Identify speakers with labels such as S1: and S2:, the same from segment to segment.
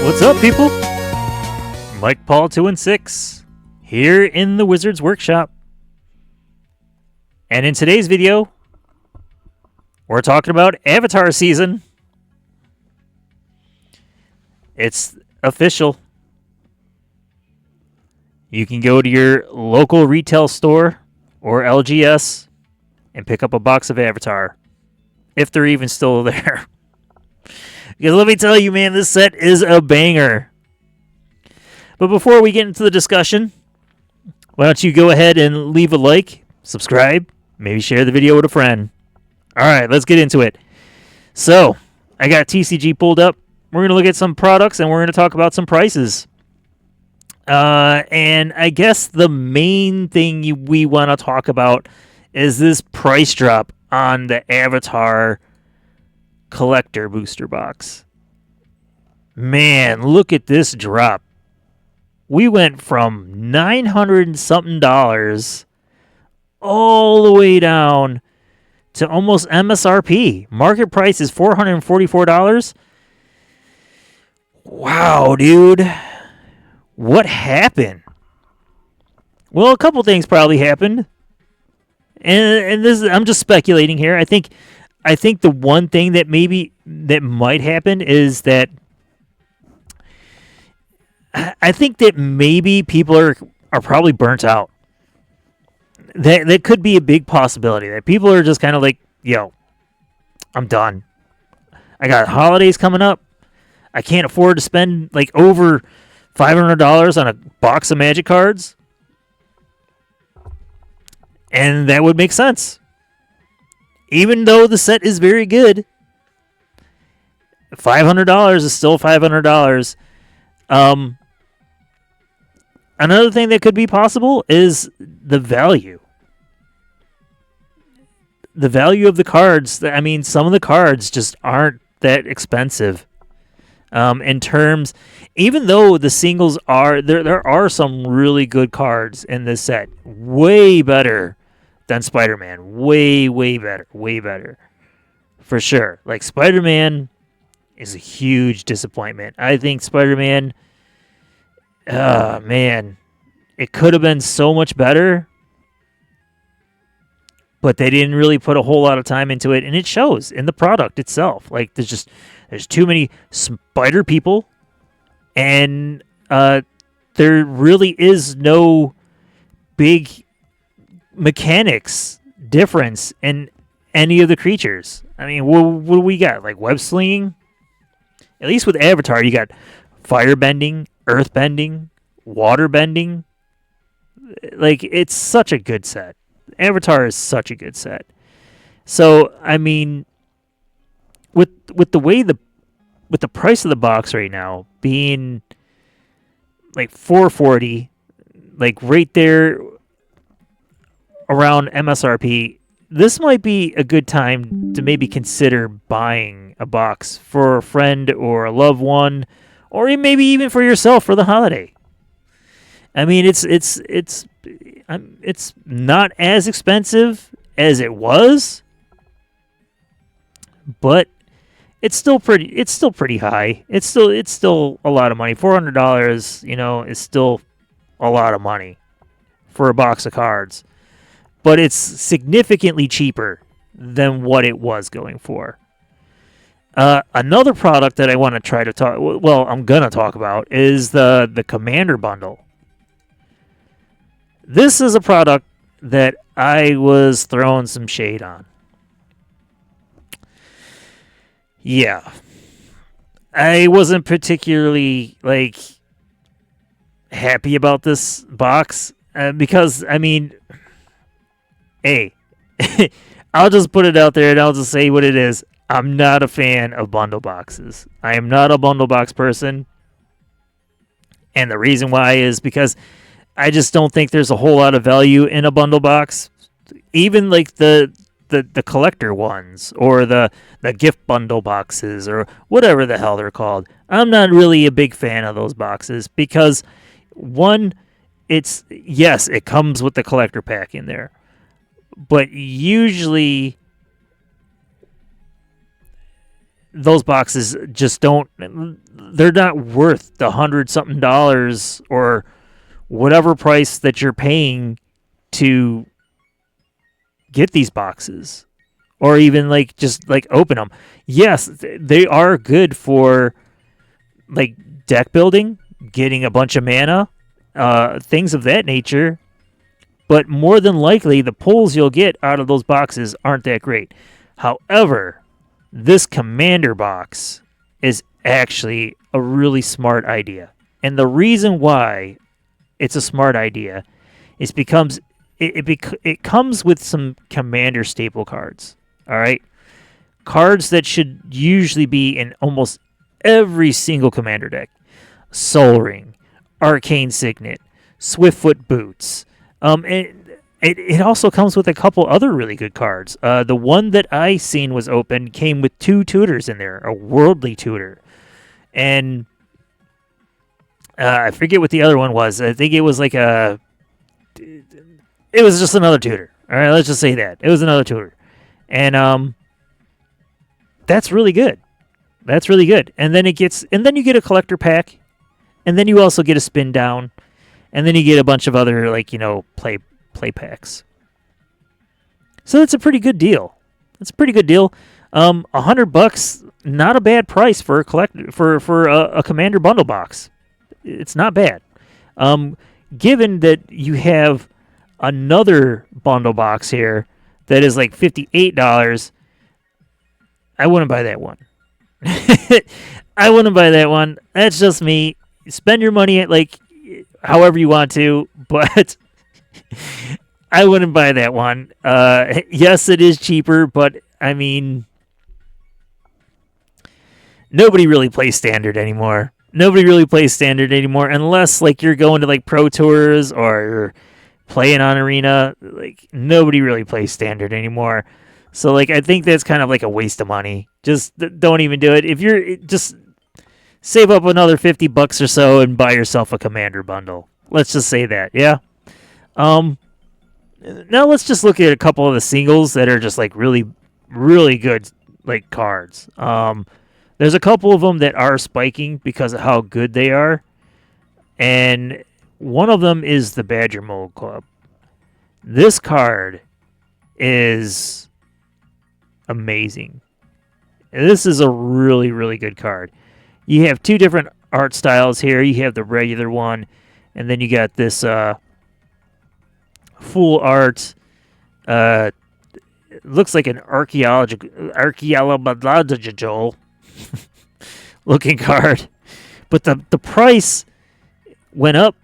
S1: What's up, people? Mike Paul 2 and 6 here in the Wizard's Workshop. And in today's video, we're talking about Avatar season. It's official. You can go to your local retail store or LGS and pick up a box of Avatar, if they're even still there. Because let me tell you, man, this set is a banger. But before we get into the discussion, why don't you go ahead and leave a like, subscribe, maybe share the video with a friend. All right, let's get into it. So, I got TCG pulled up. We're going to look at some products, and we're going to talk about some prices. And I guess the main thing we want to talk about is this price drop on the Avatar collector booster box. Man, look at this drop. We went from $900 and something all the way down to almost MSRP. Market price is $444. Wow, dude. What happened? Well, a couple things probably happened. And this is, I'm just speculating here. I think the one thing that might happen is that I think that maybe people are probably burnt out. That could be a big possibility. That people are just kind of like, yo, I'm done. I got holidays coming up. I can't afford to spend like over $500 on a box of Magic cards. And that would make sense. Even though the set is very good, $500 is still $500. Another thing that could be possible is the value. The value of the cards. I mean, some of the cards just aren't that expensive. In terms, even though the singles are, there are some really good cards in this set. Way better than Spider-Man. Way better. Way better. For sure. Like, Spider-Man is a huge disappointment. I think Spider-Man, man, it could have been so much better, but they didn't really put a whole lot of time into it, and it shows in the product itself. Like, there's too many spider people, and there really is no big mechanics difference in any of the creatures. I mean, what do we got? Like web slinging? At least with Avatar, you got fire bending, earth bending, water bending. Like, it's such a good set. Avatar is such a good set. So, I mean, with the price of the box right now being like $440, like right there around MSRP, this might be a good time to maybe consider buying a box for a friend or a loved one, or maybe even for yourself for the holiday. I mean, it's not as expensive as it was, but it's still pretty high. It's still a lot of money. $400, is still a lot of money for a box of cards. But it's significantly cheaper than what it was going for. Another product that I want to I'm going to talk about is the Commander Bundle. This is a product that I was throwing some shade on. Yeah. I wasn't particularly, happy about this box because, I mean, hey, I'll just put it out there and I'll just say what it is. I'm not a fan of bundle boxes. I am not a bundle box person. And the reason why is because I just don't think there's a whole lot of value in a bundle box. Even like the collector ones or the gift bundle boxes or whatever the hell they're called. I'm not really a big fan of those boxes because, one, it comes with the collector pack in there. But usually those boxes just don't. They're not worth the $100 something or whatever price that you're paying to get these boxes, or even like just like open them. Yes, they are good for like deck building, getting a bunch of mana, things of that nature. But more than likely, the pulls you'll get out of those boxes aren't that great. However, this commander box is actually a really smart idea. And the reason why it's a smart idea is because it comes with some commander staple cards. All right? Cards that should usually be in almost every single commander deck. Soul Ring, Arcane Signet, Swiftfoot Boots. It also comes with a couple other really good cards. The one that I seen was open came with 2 tutors in there, a worldly tutor, and I forget what the other one was. I think it was like it was just another tutor. All right, let's just say that it was another tutor, and that's really good. That's really good. And then you get a collector pack, and then you also get a spin down, and then you get a bunch of other play packs. So that's a pretty good deal. It's a pretty good deal. $100, not a bad price for a for a commander bundle box. It's not bad. Given that you have another bundle box here that is like $58, I wouldn't buy that one. I wouldn't buy that one. That's just me. Spend your money at like however you want to, but I wouldn't buy that one. Yes, it is cheaper, but I mean, nobody really plays standard anymore. Nobody really plays standard anymore unless like you're going to like pro tours or you're playing on arena. Like nobody really plays standard anymore. So like I think that's kind of like a waste of money. Just don't even do it. If you're just save up another $50 or so and buy yourself a commander bundle. Let's just say that, yeah. Now let's just look at a couple of the singles that are just like really, really good like cards. There's a couple of them that are spiking because of how good they are, and one of them is the Badger Mold Club. This card is amazing. This is a really, really good card. You have 2 different art styles here. You have the regular one, and then you got this full art. Looks like an archaeological looking card, but the price went up,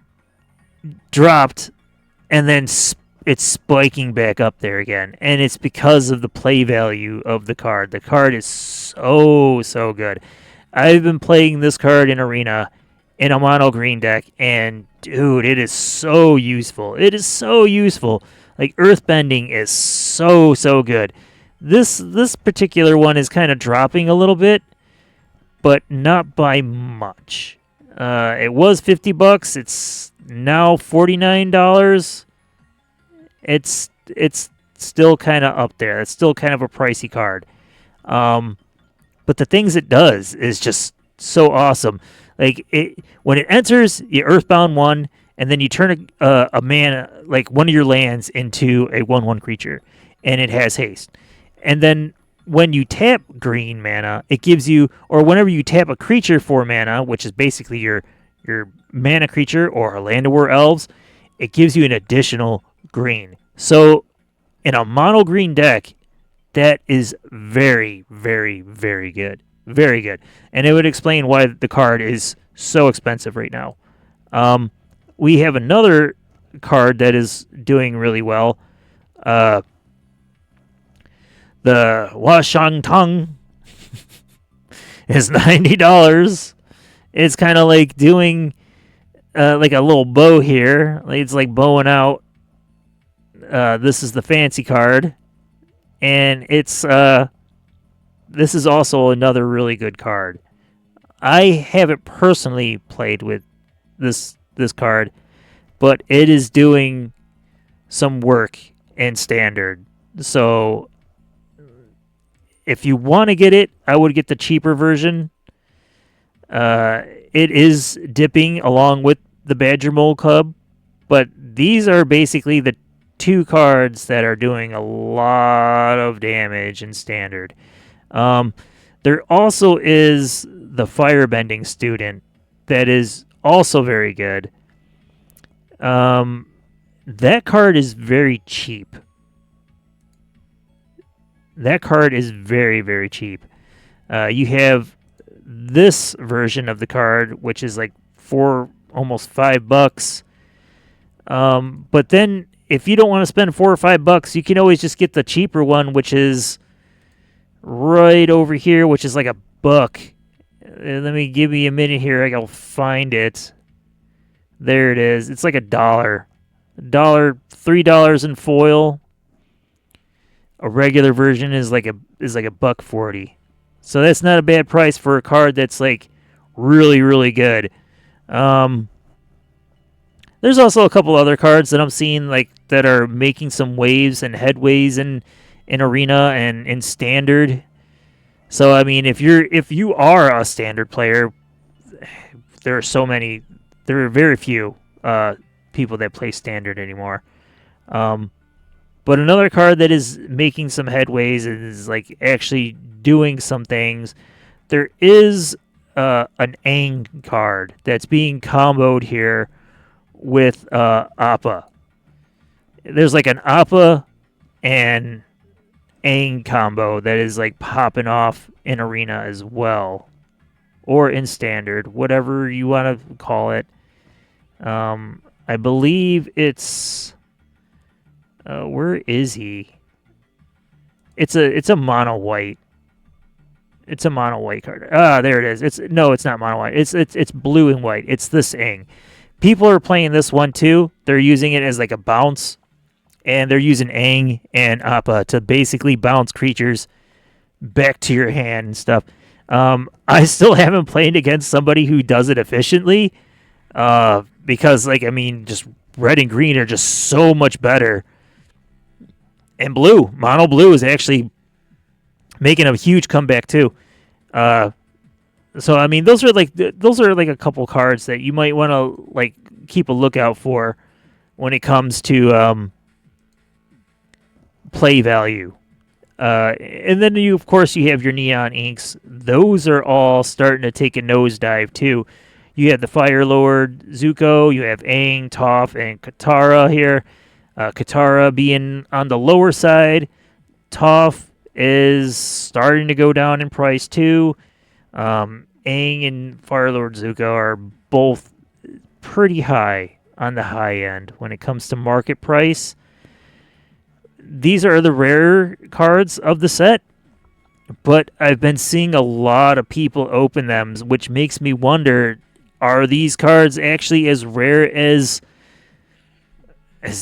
S1: dropped, and then it's spiking back up there again, and it's because of the play value of the card. The card is so good. I've been playing this card in Arena in a mono green deck, and dude, it is so useful. It is so useful. Like Earthbending is so good. This particular one is kind of dropping a little bit, but not by much. It was $50. It's now $49. It's still kind of up there. It's still kind of a pricey card. But the things it does is just so awesome. Like when it enters, you Earthbound 1, and then you turn a mana, like one of your lands, into a 1/1 creature, and it has haste. And then when you tap green mana, it gives you, or whenever you tap a creature for mana, which is basically your mana creature or a Land of War Elves, it gives you an additional green. So in a mono green deck, that is very, very, very good. Very good. And it would explain why the card is so expensive right now. We have another card that is doing really well. The Washang Tong is $90. It's kind of like doing like a little bow here. It's like bowing out. This is the fancy card. And it's this is also another really good card. I haven't personally played with this card, but it is doing some work in standard. So if you want to get it, I would get the cheaper version. It is dipping along with the Badger Mold Club, but these are basically the two cards that are doing a lot of damage in Standard. There also is the Firebending Student that is also very good. That card is very cheap. That card is very, very cheap. You have this version of the card, which is like almost $5. But then, if you don't want to spend $4 or $5, you can always just get the cheaper one, which is right over here, which is like $1. Let me give me a minute here. I'll find it. There it is. It's like $1. $3 in foil. A regular version is like $1.40. So that's not a bad price for a card that's like really, really good. There's also a couple other cards that I'm seeing like that are making some waves and headways in Arena and in Standard. So I mean, if you are a Standard player, there are very few people that play Standard anymore. But another card that is making some headways and is like actually doing some things. There is an Aang card that's being comboed here with Appa. There's like an Appa and Aang combo that is like popping off in Arena as well, or in Standard, whatever you want to call it. I believe it's where is he? It's a mono white. It's a mono white card. There it is. It's not mono white. It's blue and white. It's this Aang. People are playing this one too. They're using it as like a bounce, and they're using Aang and Appa to basically bounce creatures back to your hand and stuff. I still haven't played against somebody who does it efficiently, because just red and green are just so much better. And mono blue is actually making a huge comeback too. So I mean, those are like a couple cards that you might want to like keep a lookout for when it comes to play value. And then you have your Neon Inks. Those are all starting to take a nosedive too. You have the Fire Lord Zuko, you have Aang, Toph, and Katara here. Katara being on the lower side. Toph is starting to go down in price too. Aang and Fire Lord Zuko are both pretty high on the high end when it comes to market price. These are the rare cards of the set, but I've been seeing a lot of people open them, which makes me wonder, are these cards actually as rare as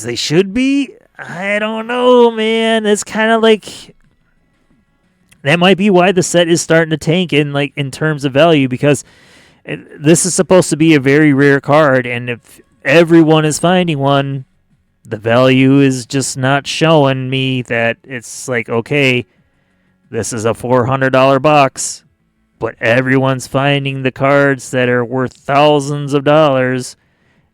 S1: they should be? I don't know, man. It's kind of like that might be why the set is starting to tank in terms of value, because this is supposed to be a very rare card, and if everyone is finding one, the value is just not showing me that it's like, okay, this is a $400 box, but everyone's finding the cards that are worth thousands of dollars,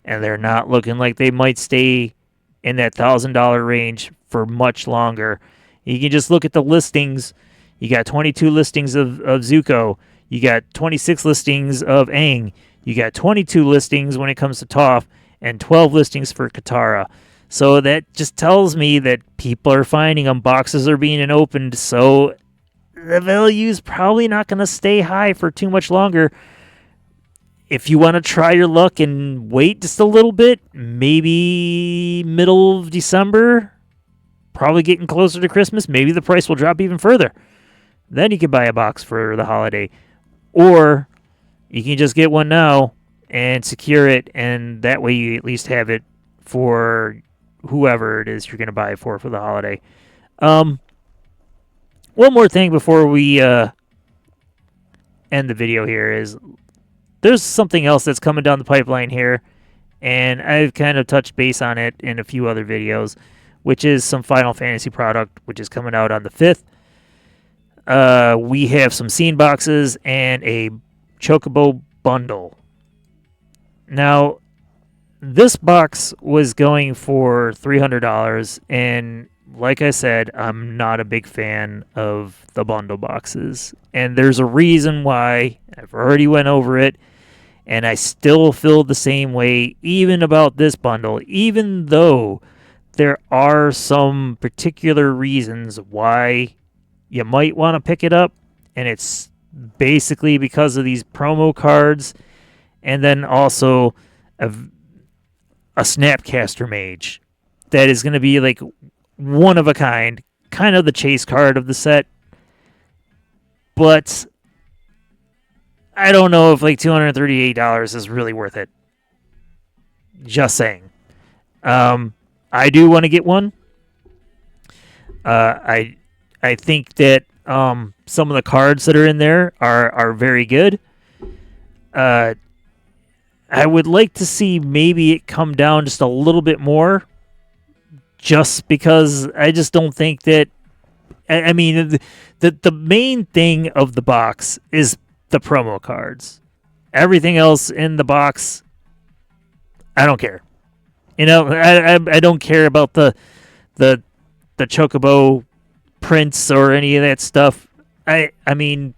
S1: and they're not looking like they might stay in that $1,000 range for much longer. You can just look at the listings. You got 22 listings of Zuko. You got 26 listings of Aang. You got 22 listings when it comes to Toph, and 12 listings for Katara. So that just tells me that people are finding them. Boxes are being opened, so the value is probably not going to stay high for too much longer. If you want to try your luck and wait just a little bit, maybe middle of December, probably getting closer to Christmas, maybe the price will drop even further. Then you can buy a box for the holiday. Or you can just get one now and secure it, and that way you at least have it for whoever it is you're going to buy it for the holiday. One more thing before we end the video here is there's something else that's coming down the pipeline here, and I've kind of touched base on it in a few other videos, which is some Final Fantasy product, which is coming out on the 5th. we have some scene boxes and a Chocobo bundle. Now, this box was going for $300, and like I said, I'm not a big fan of the bundle boxes. And there's a reason why. I've already went over it, and I still feel the same way even about this bundle, even though there are some particular reasons why you might want to pick it up, and it's basically because of these promo cards, and then also a Snapcaster Mage that is going to be like one of a kind of the chase card of the set. But I don't know if like $238 is really worth it. Just saying. I do want to get one. I think that some of the cards that are in there are very good. I would like to see maybe it come down just a little bit more, just because I just don't think that. I mean, the main thing of the box is the promo cards. Everything else in the box, I don't care. You know, I don't care about the Chocobo prints or any of that stuff. I mean,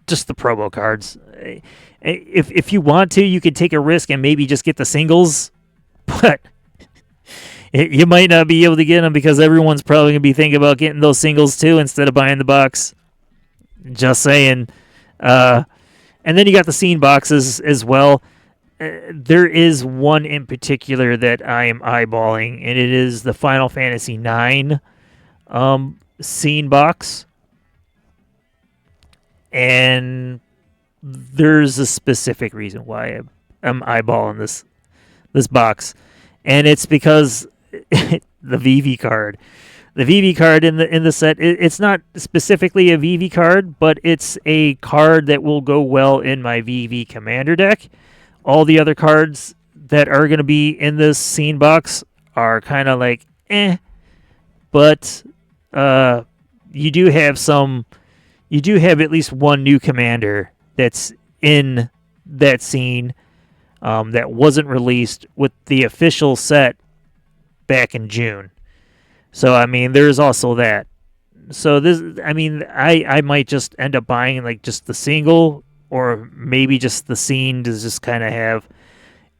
S1: just the promo cards. If you want to, you could take a risk and maybe just get the singles, but you might not be able to get them because everyone's probably going to be thinking about getting those singles too instead of buying the box. Just saying. And then you got the scene boxes as well. There is one in particular that I am eyeballing, and it is the Final Fantasy IX scene box. And there's a specific reason why I'm eyeballing this box, and it's because the VV card. The VV card in the set, it's not specifically a VV card, but it's a card that will go well in my VV commander deck. All the other cards that are going to be in this scene box are kind of like but you do have at least one new commander that's in that scene that wasn't released with the official set back in June. So, I mean, there's also that. So, I might just end up buying, like, just the single, or maybe just the scene to just kind of have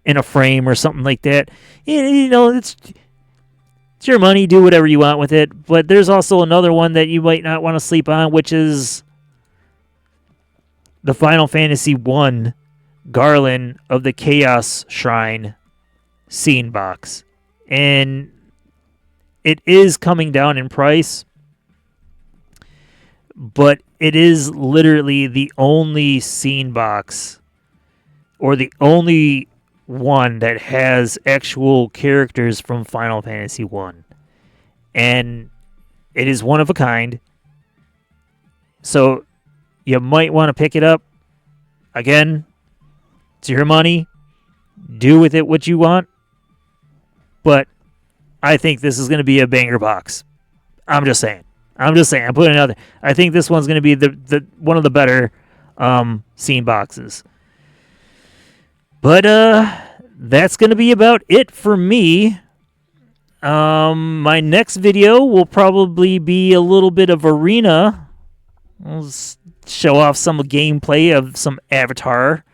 S1: in a frame or something like that. You know, it's your money. Do whatever you want with it. But there's also another one that you might not want to sleep on, which is the Final Fantasy I Garland of the Chaos Shrine scene box. And it is coming down in price, but it is literally the only scene box, or the only one that has actual characters from Final Fantasy I. And it is one of a kind. So you might want to pick it up. Again, it's your money. Do with it what you want. But I think this is going to be a banger box. I'm just saying. I'm putting it out there. I think this one's going to be the one of the better scene boxes. But that's going to be about it for me. My next video will probably be a little bit of arena. I'll show off some gameplay of some Avatar.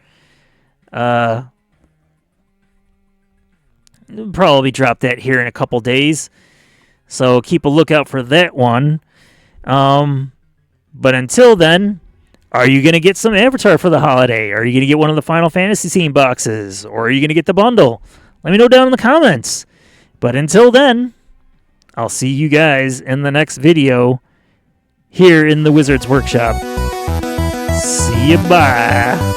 S1: Probably drop that here in a couple days. So keep a lookout for that one. But until then, are you going to get some Avatar for the holiday? Are you going to get one of the Final Fantasy scene boxes? Or are you going to get the bundle? Let me know down in the comments. But until then, I'll see you guys in the next video here in the Wizard's Workshop. See you, bye.